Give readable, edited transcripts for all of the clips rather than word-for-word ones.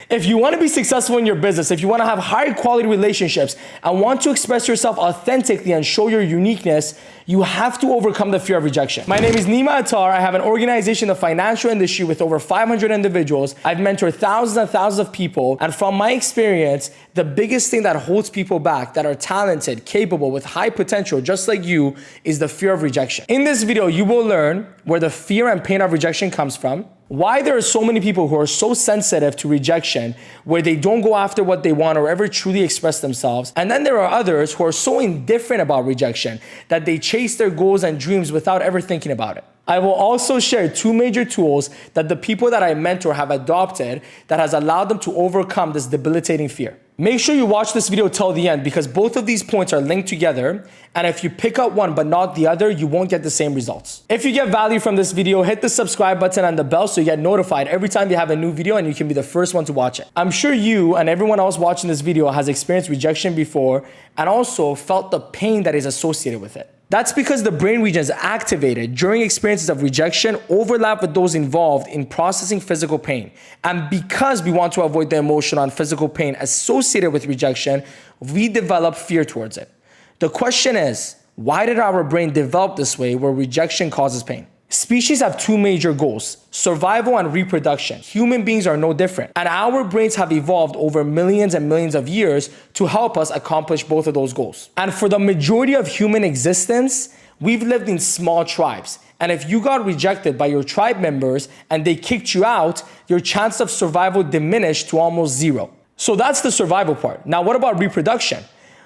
If you want to be successful in your business, if you want to have high quality relationships and want to express yourself authentically and show your uniqueness, you have to overcome the fear of rejection. My name is Nima Attar. I have an organization in the financial industry with over 500 individuals. I've mentored thousands and thousands of people. And from my experience, the biggest thing that holds people back that are talented, capable, with high potential, just like you, is the fear of rejection. In this video, you will learn where the fear and pain of rejection comes from, why there are so many people who are so sensitive to rejection, where they don't go after what they want or ever truly express themselves. And then there are others who are so indifferent about rejection that they chase their goals and dreams without ever thinking about it. I will also share 2 major tools that the people that I mentor have adopted that has allowed them to overcome this debilitating fear. Make sure you watch this video till the end because both of these points are linked together. And if you pick up one but not the other, you won't get the same results. If you get value from this video, hit the subscribe button and the bell so you get notified every time you have a new video and you can be the first one to watch it. I'm sure you and everyone else watching this video has experienced rejection before and also felt the pain that is associated with it. That's because the brain regions activated during experiences of rejection overlap with those involved in processing physical pain. And because we want to avoid the emotional and physical pain associated with rejection, we develop fear towards it. The question is, why did our brain develop this way where rejection causes pain? Species have 2 major goals, survival and reproduction. Human beings are no different. And our brains have evolved over millions and millions of years to help us accomplish both of those goals. And for the majority of human existence, we've lived in small tribes. And if you got rejected by your tribe members and they kicked you out, your chance of survival diminished to almost 0. So that's the survival part. Now, what about reproduction?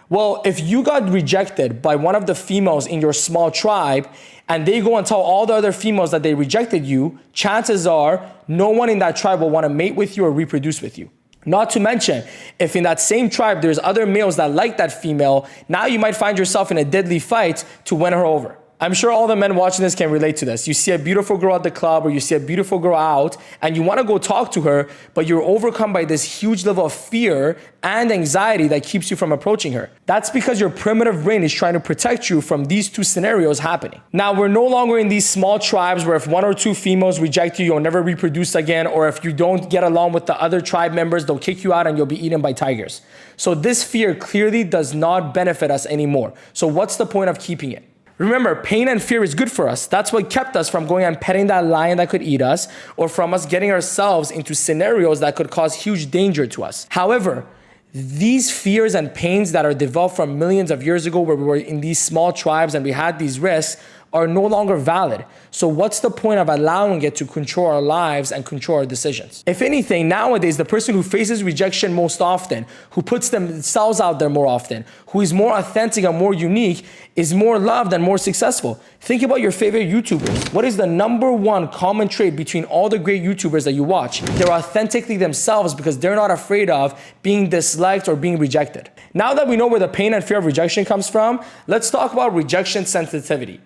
Well, if you got rejected by one of the females in your small tribe and they go and tell all the other females that they rejected you, chances are no one in that tribe will want to mate with you or reproduce with you. Not to mention, if in that same tribe there's other males that like that female, now you might find yourself in a deadly fight to win her over. I'm sure all the men watching this can relate to this. You see a beautiful girl at the club or you see a beautiful girl out and you want to go talk to her, but you're overcome by this huge level of fear and anxiety that keeps you from approaching her. That's because your primitive brain is trying to protect you from these 2 scenarios happening. Now, we're no longer in these small tribes where if 1 or 2 females reject you, you'll never reproduce again, or if you don't get along with the other tribe members, they'll kick you out and you'll be eaten by tigers. So this fear clearly does not benefit us anymore. So what's the point of keeping it? Remember, pain and fear is good for us. That's what kept us from going and petting that lion that could eat us, or from us getting ourselves into scenarios that could cause huge danger to us. However, these fears and pains that are developed from millions of years ago where we were in these small tribes and we had these risks are no longer valid. So what's the point of allowing it to control our lives and control our decisions? If anything, nowadays, the person who faces rejection most often, who puts themselves out there more often, who is more authentic and more unique, is more loved and more successful. Think about your favorite YouTubers. What is the #1 common trait between all the great YouTubers that you watch? They're authentically themselves because they're not afraid of being disliked or being rejected. Now that we know where the pain and fear of rejection comes from, let's talk about rejection sensitivity.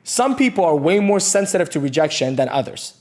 Some people are way more sensitive to rejection than others.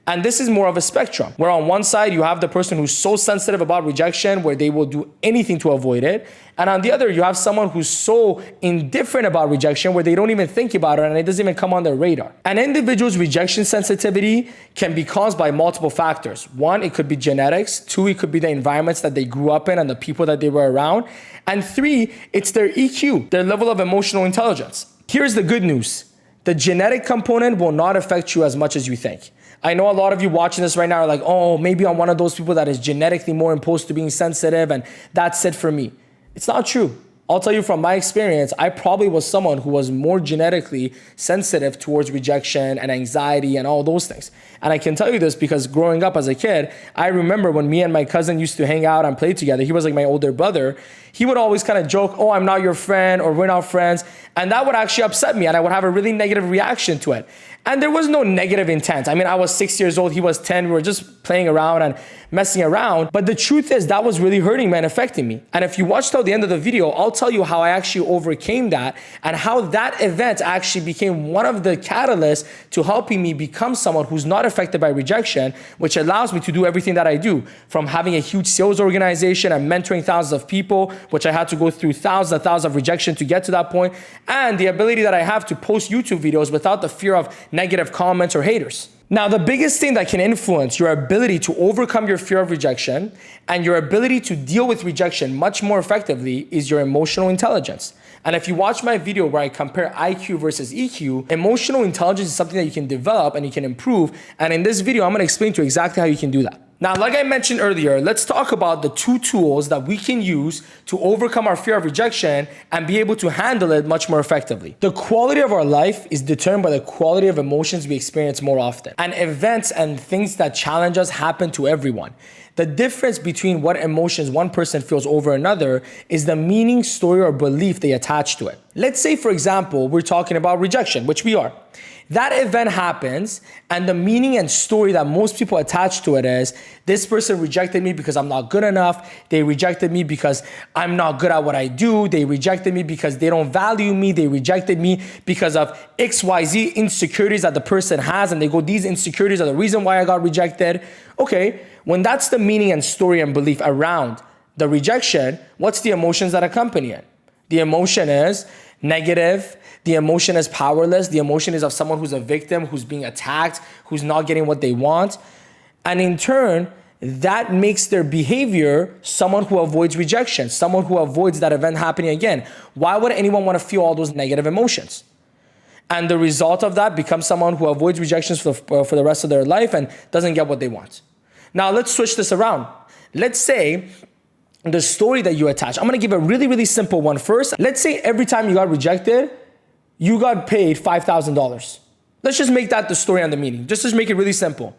And this is more of a spectrum, where on one side you have the person who's so sensitive about rejection where they will do anything to avoid it. And on the other, you have someone who's so indifferent about rejection where they don't even think about it and it doesn't even come on their radar. An individual's rejection sensitivity can be caused by multiple factors. 1, it could be genetics. 2, it could be the environments that they grew up in and the people that they were around. And 3, it's their EQ, their level of emotional intelligence. Here's the good news. The genetic component will not affect you as much as you think. I know a lot of you watching this right now are like, oh, maybe I'm one of those people that is genetically more imposed to being sensitive and that's it for me. It's not true. I'll tell you from my experience, I probably was someone who was more genetically sensitive towards rejection and anxiety and all those things. And I can tell you this because growing up as a kid, I remember when me and my cousin used to hang out and play together. He was like my older brother. He would always kind of joke, oh, I'm not your friend, or we're not friends. And that would actually upset me and I would have a really negative reaction to it. And there was no negative intent. I mean, I was 6 years old, he was 10. We were just playing around and messing around. But the truth is that was really hurting me and affecting me. And if you watch till the end of the video, I'll tell you how I actually overcame that and how that event actually became one of the catalysts to helping me become someone who's not affected by rejection, which allows me to do everything that I do, from having a huge sales organization and mentoring thousands of people, which I had to go through thousands and thousands of rejection to get to that point, and the ability that I have to post YouTube videos without the fear of negative comments or haters. Now, the biggest thing that can influence your ability to overcome your fear of rejection and your ability to deal with rejection much more effectively is your emotional intelligence. And if you watch my video where I compare IQ versus EQ, emotional intelligence is something that you can develop and you can improve. And in this video, I'm going to explain to you exactly how you can do that. Now, like I mentioned earlier, let's talk about the 2 tools that we can use to overcome our fear of rejection and be able to handle it much more effectively. The quality of our life is determined by the quality of emotions we experience more often. And events and things that challenge us happen to everyone. The difference between what emotions one person feels over another is the meaning, story, or belief they attach to it. Let's say, for example, we're talking about rejection, which we are. That event happens, and the meaning and story that most people attach to it is, this person rejected me because I'm not good enough. They rejected me because I'm not good at what I do. They rejected me because they don't value me. They rejected me because of XYZ insecurities that the person has, and they go, these insecurities are the reason why I got rejected. Okay, when that's the meaning and story and belief around the rejection, what's the emotions that accompany it? The emotion is negative. The emotion is powerless. The emotion is of someone who's a victim, who's being attacked, who's not getting what they want. And in turn, that makes their behavior someone who avoids rejection, someone who avoids that event happening again. Why would anyone want to feel all those negative emotions? And the result of that becomes someone who avoids rejections for the rest of their life and doesn't get what they want. Now, let's switch this around. Let's say the story that you attach. I'm going to give a really, really simple one first. Let's say every time you got rejected, you got paid $5,000. Let's just make that the story and the meaning. Just make it really simple.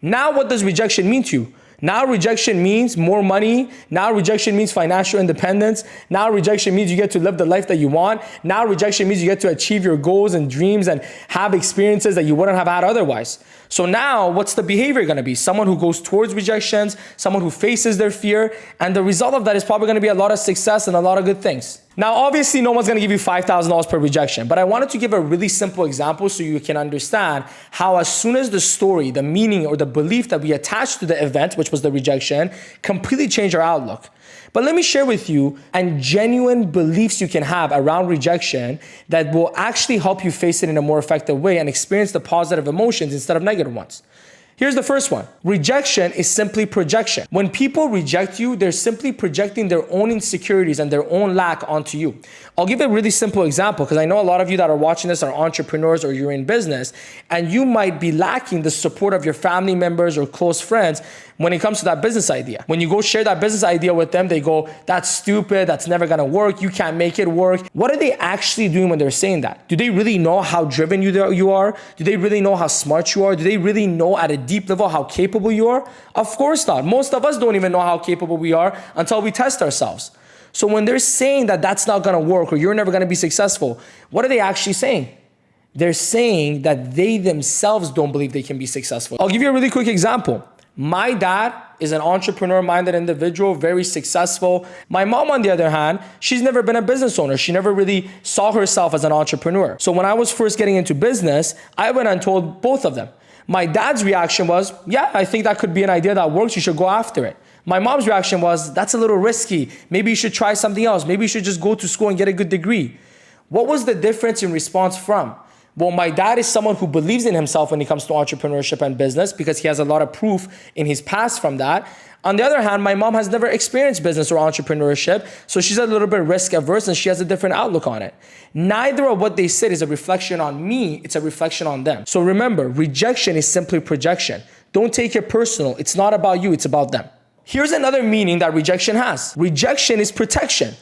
Now, what does rejection mean to you? Now rejection means more money. Now rejection means financial independence. Now rejection means you get to live the life that you want. Now rejection means you get to achieve your goals and dreams and have experiences that you wouldn't have had otherwise. So now what's the behavior going to be? Someone who goes towards rejections, someone who faces their fear, and the result of that is probably going to be a lot of success and a lot of good things. Now, obviously, no one's going to give you $5,000 per rejection, but I wanted to give a really simple example so you can understand how as soon as the story, the meaning, or the belief that we attach to the event, which was the rejection, completely changed our outlook. But let me share with you and genuine beliefs you can have around rejection that will actually help you face it in a more effective way and experience the positive emotions instead of negative ones. Here's the first one. Rejection is simply projection. When people reject you, they're simply projecting their own insecurities and their own lack onto you. I'll give a really simple example because I know a lot of you that are watching this are entrepreneurs or you're in business, and you might be lacking the support of your family members or close friends when it comes to that business idea. When you go share that business idea with them, they go, that's stupid, that's never gonna work, you can't make it work. What are they actually doing when they're saying that? Do they really know how driven you are? Do they really know how smart you are? Do they really know at a deep level how capable you are? Of course not. Most of us don't even know how capable we are until we test ourselves. So when they're saying that that's not gonna work or you're never gonna be successful, what are they actually saying? They're saying that they themselves don't believe they can be successful. I'll give you a really quick example. My dad is an entrepreneur-minded individual, very successful. My mom, on the other hand, she's never been a business owner. She never really saw herself as an entrepreneur. So when I was first getting into business, I went and told both of them. My dad's reaction was, yeah, I think that could be an idea that works. You should go after it. My mom's reaction was, that's a little risky. Maybe you should try something else. Maybe you should just go to school and get a good degree. What was the difference in response from? Well, my dad is someone who believes in himself when it comes to entrepreneurship and business because he has a lot of proof in his past from that. On the other hand, my mom has never experienced business or entrepreneurship, so she's a little bit risk averse and she has a different outlook on it. Neither of what they said is a reflection on me, it's a reflection on them. So remember, rejection is simply projection. Don't take it personal. It's not about you, it's about them. Here's another meaning that rejection has. Rejection is protection.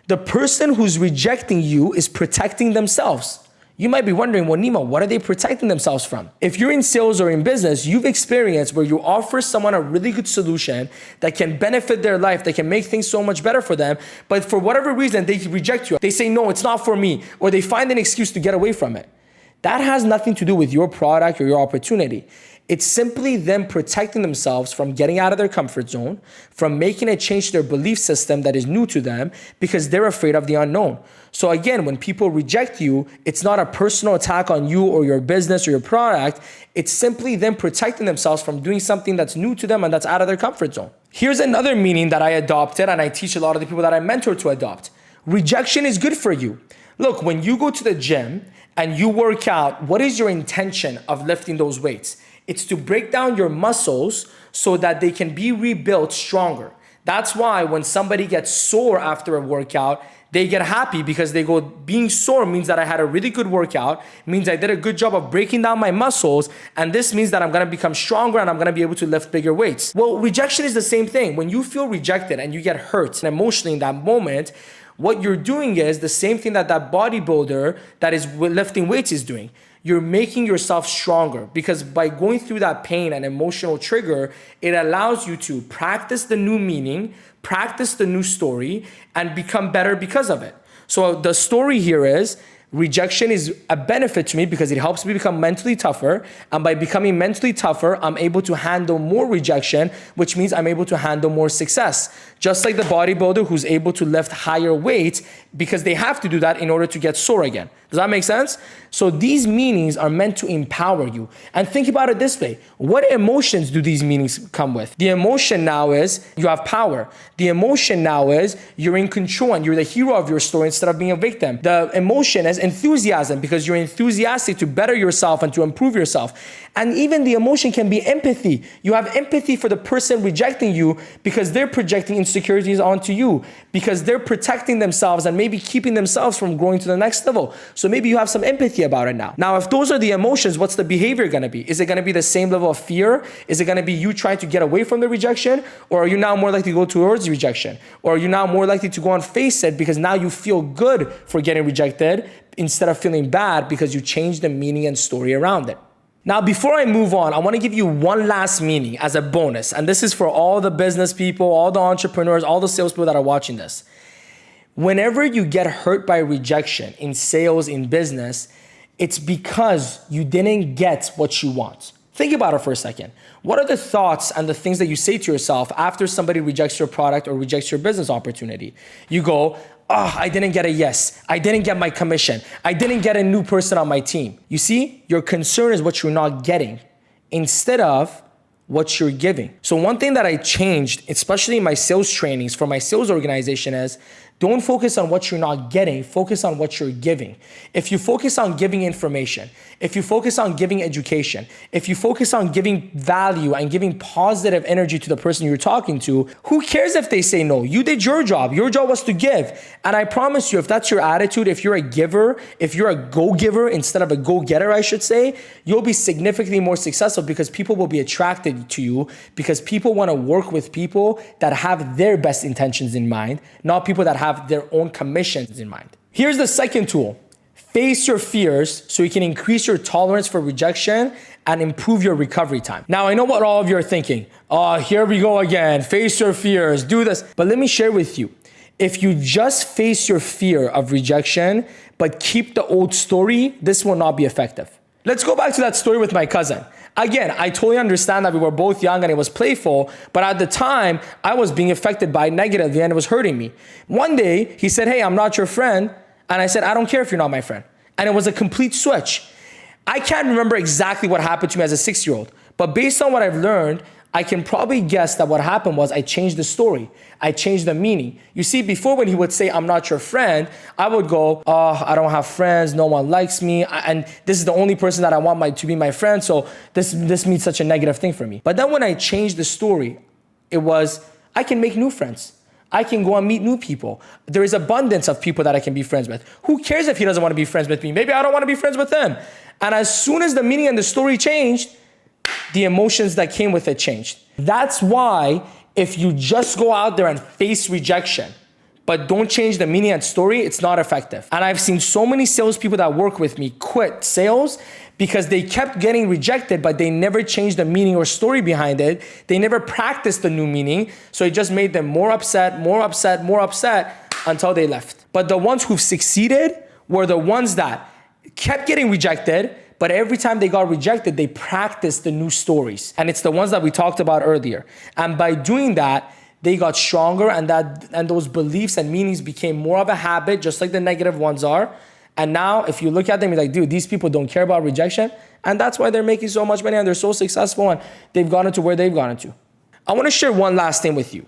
The person who's rejecting you is protecting themselves. You might be wondering, well, Nima, what are they protecting themselves from? If you're in sales or in business, you've experienced where you offer someone a really good solution that can benefit their life, that can make things so much better for them, but for whatever reason, they reject you. They say, no, it's not for me, or they find an excuse to get away from it. That has nothing to do with your product or your opportunity. It's simply them protecting themselves from getting out of their comfort zone, from making a change to their belief system that is new to them because they're afraid of the unknown. So again, when people reject you, it's not a personal attack on you or your business or your product. It's simply them protecting themselves from doing something that's new to them and that's out of their comfort zone. Here's another meaning that I adopted and I teach a lot of the people that I mentor to adopt. Rejection is good for you. Look, when you go to the gym and you work out, what is your intention of lifting those weights? It's to break down your muscles so that they can be rebuilt stronger. That's why when somebody gets sore after a workout, they get happy because they go, being sore means that I had a really good workout, means I did a good job of breaking down my muscles, and this means that I'm gonna become stronger and I'm gonna be able to lift bigger weights. Well, rejection is the same thing. When you feel rejected and you get hurt emotionally in that moment, what you're doing is the same thing that bodybuilder that is lifting weights is doing. You're making yourself stronger, because by going through that pain and emotional trigger, it allows you to practice the new meaning, practice the new story, and become better because of it. So the story here is, rejection is a benefit to me because it helps me become mentally tougher. And by becoming mentally tougher, I'm able to handle more rejection, which means I'm able to handle more success. Just like the bodybuilder who's able to lift higher weights because they have to do that in order to get sore again. Does that make sense? So these meanings are meant to empower you. And think about it this way. What emotions do these meanings come with? The emotion now is you have power. The emotion now is you're in control and you're the hero of your story instead of being a victim. The emotion is enthusiasm because you're enthusiastic to better yourself and to improve yourself. And even the emotion can be empathy. You have empathy for the person rejecting you because they're projecting insecurities onto you, because they're protecting themselves and maybe keeping themselves from growing to the next level. So maybe you have some empathy about it now. Now, if those are the emotions, what's the behavior gonna be? Is it gonna be the same level of fear? Is it gonna be you trying to get away from the rejection? Or are you now more likely to go towards rejection? Or are you now more likely to go and face it because now you feel good for getting rejected instead of feeling bad because you changed the meaning and story around it? Now, before I move on, I want to give you one last meaning as a bonus. And this is for all the business people, all the entrepreneurs, all the salespeople that are watching this. Whenever you get hurt by rejection in sales, in business, it's because you didn't get what you want. Think about it for a second. What are the thoughts and the things that you say to yourself after somebody rejects your product or rejects your business opportunity? You go, oh, I didn't get a yes. I didn't get my commission. I didn't get a new person on my team. You see, your concern is what you're not getting instead of what you're giving. So one thing that I changed, especially in my sales trainings for my sales organization, is don't focus on what you're not getting, focus on what you're giving. If you focus on giving information, if you focus on giving education, if you focus on giving value and giving positive energy to the person you're talking to, who cares if they say no? You did your job. Your job was to give. And I promise you, if that's your attitude, if you're a giver, if you're a go-giver instead of a go-getter, I should say, you'll be significantly more successful because people will be attracted to you because people want to work with people that have their best intentions in mind, not people that have their own commissions in mind. Here's the second tool. Face your fears so you can increase your tolerance for rejection and improve your recovery time. Now, I know what all of you are thinking. Oh, here we go again. Face your fears, do this. But let me share with you. If you just face your fear of rejection, but keep the old story, this will not be effective. Let's go back to that story with my cousin. Again, I totally understand that we were both young and it was playful, but at the time, I was being affected by it negatively and it was hurting me. One day, he said, hey, I'm not your friend. And I said, I don't care if you're not my friend. And it was a complete switch. I can't remember exactly what happened to me as a 6-year-old, but based on what I've learned, I can probably guess that what happened was I changed the story. I changed the meaning. You see, before when he would say, I'm not your friend, I would go, oh, I don't have friends. No one likes me. And this is the only person that I want to be my friend. So this means such a negative thing for me. But then when I changed the story, it was, I can make new friends. I can go and meet new people. There is abundance of people that I can be friends with. Who cares if he doesn't want to be friends with me? Maybe I don't want to be friends with him. And as soon as the meaning and the story changed, the emotions that came with it changed. That's why if you just go out there and face rejection, but don't change the meaning and story, it's not effective. And I've seen so many salespeople that work with me quit sales because they kept getting rejected, but they never changed the meaning or story behind it. They never practiced the new meaning. So it just made them more upset until they left. But the ones who've succeeded were the ones that kept getting rejected, but every time they got rejected, they practiced the new stories. And it's the ones that we talked about earlier. And by doing that, they got stronger and those beliefs and meanings became more of a habit, just like the negative ones are. And now if you look at them, you're like, dude, these people don't care about rejection. And that's why they're making so much money and they're so successful and they've gotten to where they've gotten to. I want to share one last thing with you.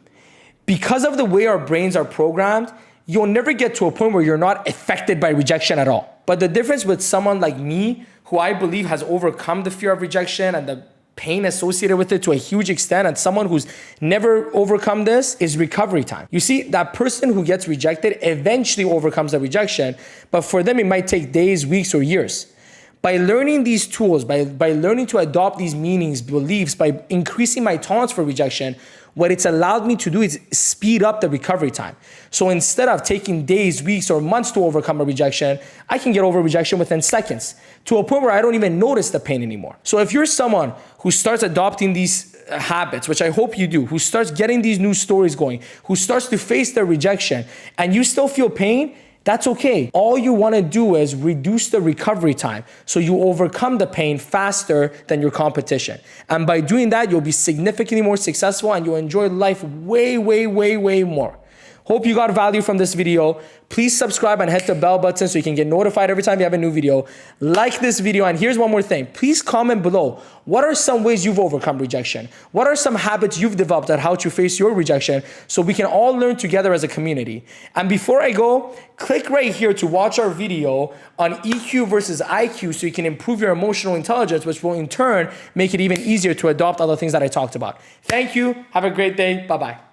Because of the way our brains are programmed, you'll never get to a point where you're not affected by rejection at all. But the difference with someone like me, who I believe has overcome the fear of rejection and the pain associated with it to a huge extent, and someone who's never overcome this, is recovery time. You see, that person who gets rejected eventually overcomes the rejection, but for them it might take days, weeks, or years. By learning these tools, by learning to adopt these meanings, beliefs, by increasing my tolerance for rejection, what it's allowed me to do is speed up the recovery time. So instead of taking days, weeks, or months to overcome a rejection, I can get over rejection within seconds, to a point where I don't even notice the pain anymore. So if you're someone who starts adopting these habits, which I hope you do, who starts getting these new stories going, who starts to face their rejection, and you still feel pain, that's okay. All you want to do is reduce the recovery time so you overcome the pain faster than your competition. And by doing that, you'll be significantly more successful and you'll enjoy life way, way, way, way more. Hope you got value from this video. Please subscribe and hit the bell button so you can get notified every time you have a new video. Like this video, and here's one more thing. Please comment below. What are some ways you've overcome rejection? What are some habits you've developed at how to face your rejection so we can all learn together as a community? And before I go, click right here to watch our video on EQ versus IQ so you can improve your emotional intelligence, which will in turn make it even easier to adopt other things that I talked about. Thank you. Have a great day. Bye-bye.